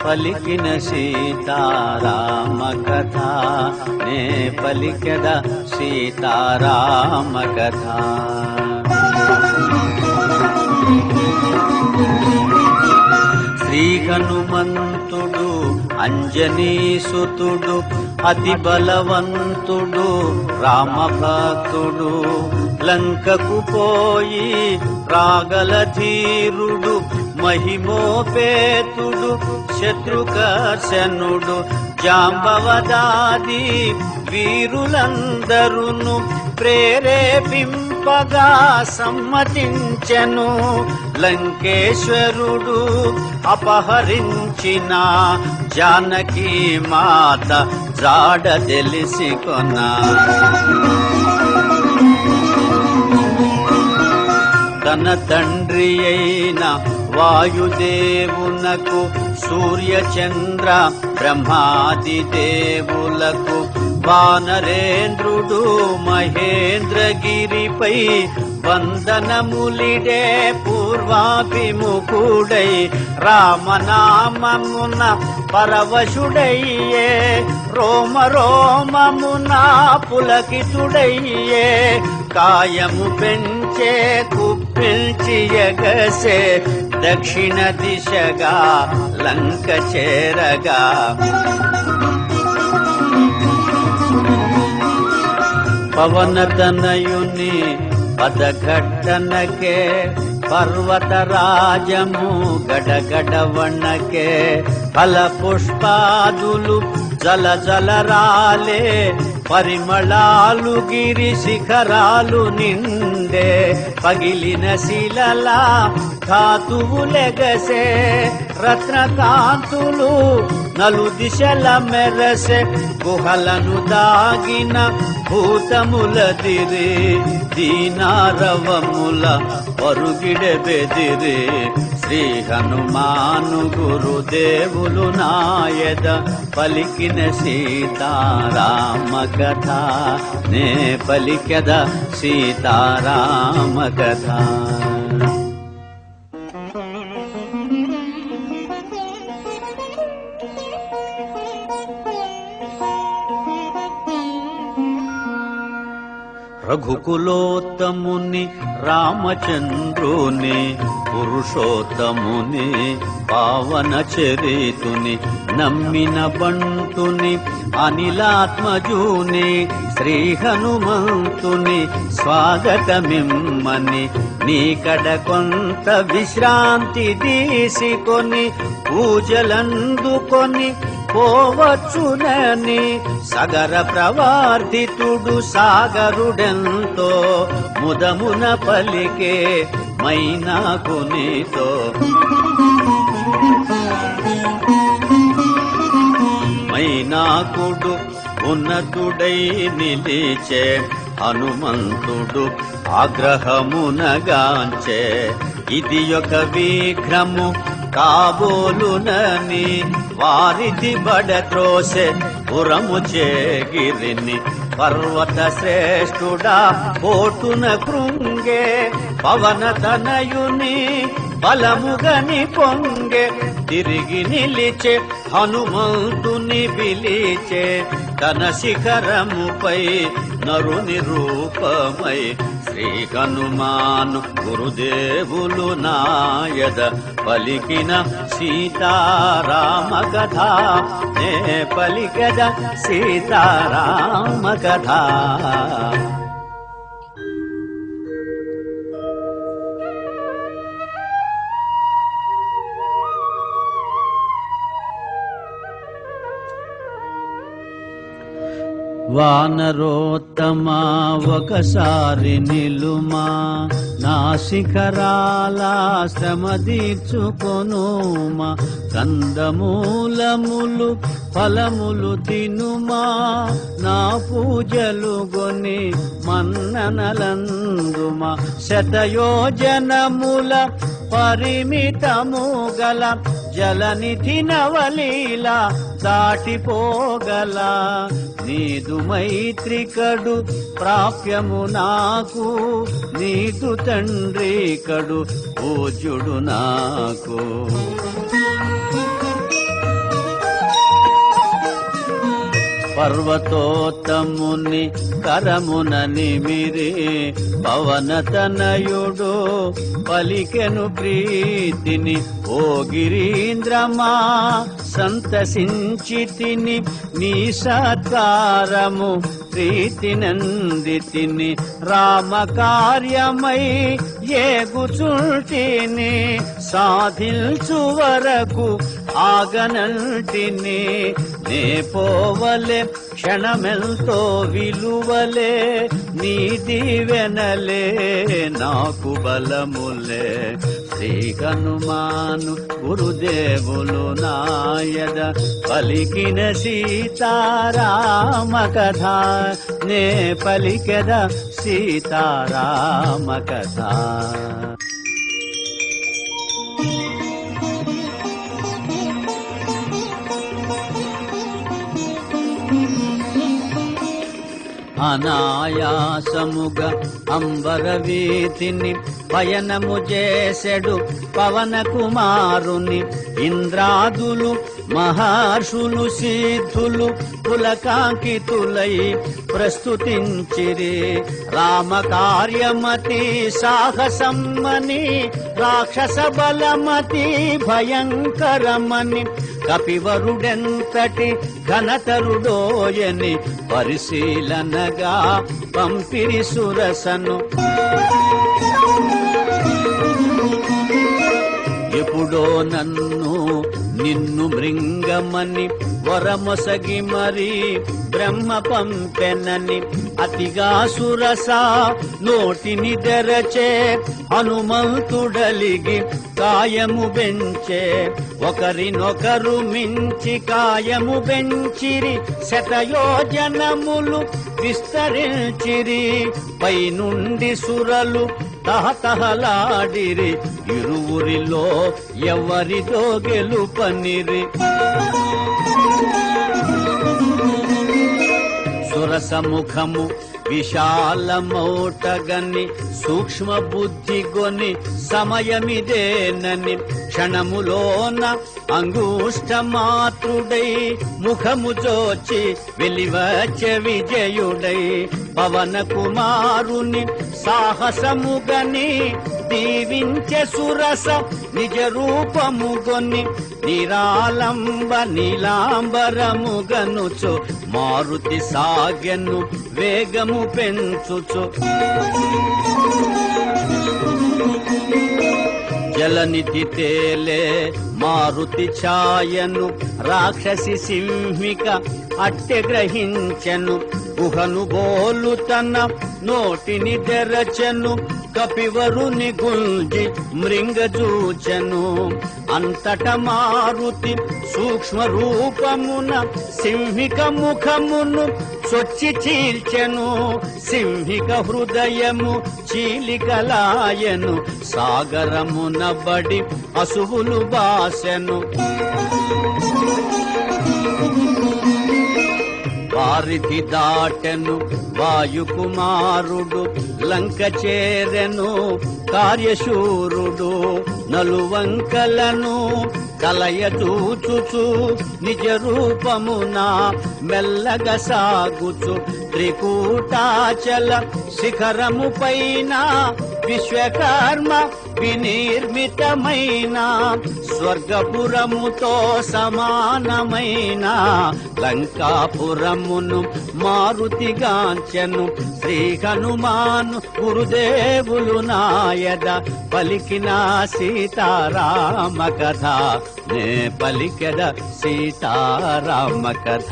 పలికిన సీతారామ కథ నే పలికెద సీతారామ కథ. శ్రీ హనుమంతుడు అంజనీసుతుడు అతి బలవంతుడు రామభక్తుడు లంకకు పోయి రాగలధీరుడు మహిమోపేతుడు శత్రుకర్షణుడు జాంబవదాది వీరులందరును ప్రేరేపింపగా సమ్మతించెను. లంకేశ్వరుడు అపహరించిన జానకీ మాత జాడ తెలిసి కొన. తన తండ్రి అయిన వాయుదేవునకు సూర్యచంద్ర బ్రహ్మాది దేవులకు వానరేంద్రుడు మహేంద్రగిరిపై వందనములిడే పూర్వాభిముఖుడై రామనామమున పరవశుడయ్యే రోమ రోమమున పులకితుడయ్యే కాయము పెంచే కుప్పిల్చి ఎగసే దక్షిణ దిశగా లంక చేరగా. పవనతనయుని పదఘట్టనకే పర్వతరాజము గడగడవణకే ఫల పుష్పాదులు జల జలరాలే పరిమళాలు గిరి శిఖరాలు నిండే పగిలిన శిలలా ధాతువులెగసే రత్నకాంతులు నలు దిశల మెరసే గుహలను దాగిన భూతములదిరే దీనారవముల పరుగిడె బెదిరే. శ్రీ హనుమాను గురుదేవులు నాయద పలికిన సీతారామ కథ నే పలికెద సీతారామ కథ. రఘుకులోత్తముని రామచంద్రుని పురుషోత్తముని పావన చరితుని నమ్మిన బంటుని అనిలాత్మజుని శ్రీ హనుమంతుని స్వాగతమిమ్మని నీకడ కొంత విశ్రాంతి తీసుకొని పూజలందుకొని పోవచ్చునని సగర ప్రవర్తితుడు సాగరుడెంతో ముదమున పలికే మైనాకునితో. మైనాకుడు ఉన్నతుడై నిలిచే హనుమంతుడు ఆగ్రహమునగాంచే ఇది ఒక విఘ్నము కాబోలునని వారిది బడద్రోసె పురము చేగిరిని పర్వత శ్రేష్ఠుడా పోటున కృంగే పవన తనయుని బలముగని పొంగే తిరిగి నిలిచే హనుమంతుని పిలిచే తన శిఖరముపై నరుని రూపమై. శ్రీ హనుమాను గురుదేవులు నాయద పలికిన సీతారామ కథ నే పలికద సీతారామ కథ. వానరోత్తమా ఒకసారి నిలుమా నా శిఖరాల శ్రమ తీర్చుకొనుమా కందమూలములు ఫలములు తినుమా నా పూజలు గొని మన్ననలందుమా శతయోజనముల పరిమితము గల జలనిధి నవలీల దాటిపోగల నీదు మైత్రికడు ప్రాప్యము నాకు నీదు తండ్రి కడు పూజ్యుడు నాకు. పర్వతోత్తముని కరమున నిమిరి పవనతనయుడు పలికెను ప్రీతిని. ఓ గిరీంద్రమా సంతసించితిని నీ సత్కారము ప్రీతినందితిని. రామకార్యమై ఏగుచుంటిని సాధించు వరకు ఆగనంటిని. నే పోవలే క్షణమెంతో విలువలే నీ దీవెనలే నాకు బలములే. శ్రీ హనుమాను గురుదేవులు నాయద పలికిన సీతారామ కథ నే పలికెద సీతారామ కథ. అనాయాసముగా అంబరవీతిని పయనము చేసెడు పవన కుమారుని. ఇంద్రాదులు మహర్షులు సిద్ధులు పులకాంకితులై ప్రస్తుతించిరి. రామకార్యమతి సాహసమ్మని రాక్షస బలమతి భయంకరమని కపివరుడెంతటి ఘనతరుడోయని పరిశీలనగా పంపిరి సురసను. ఎప్పుడో నన్ను నిన్ను మృంగమని వరమొసగి మరి బ్రహ్మ పంపెనని అతిగా సురస నోటిని తెరచే హనుమంతుడలిగి కాయము బెంచే. ఒకరినొకరు మించి కాయము బెంచిరి శతయోజనములు విస్తరించిరి. పైనుండి సురలు తహతహలాడిరి ఇరువురిలో ఎవరిదో గెలుపనిరి. సురసముఖము విశాలమౌటగని సూక్ష్మ బుద్ధి గొని సమయమిదేనని క్షణములోన అంగుష్ట మాతృడై ముఖము జోచి వెలివచ్చే విజయుడై పవన కుమారుని సాహసముగని దీవించె సురస నిజ రూపముగొని నిరాలంబ నీలాంబరముగనుచు మారుతి సాగెను వేగము పెంచుచు. జలనిధి తేలే మారుతి ఛాయను రాక్షసి సింహిక అట్టె గ్రహించెను. గుహను బోలు తన నోటిని తెరచెను కపివరుని గుంజి మృంగజూచెను. అంతట మారుతి సూక్ష్మ రూపమున సింహిక ముఖమును చొచ్చి చీల్చెను. సింహిక హృదయము చీలికలాయను సాగరమున బడి అసువులు బాసెను. వారిధి దాటెను వాయుకుమారుడు లంక చేరెను కార్యశూరుడు. నలువంకలను కలయచూచుచు నిజ రూపమున మెల్లగా సాగుచు త్రికూటాచల శిఖరము పైన విశ్వకర్మ వినిర్మితమైన స్వర్గపురముతో సమానమైన లంకాపురమును మారుతిగాంచెను. శ్రీ హనుమాను గురుదేవులు నాయద పలికిన సీతారామ కథ నే పలికెద సీతారామ కథ.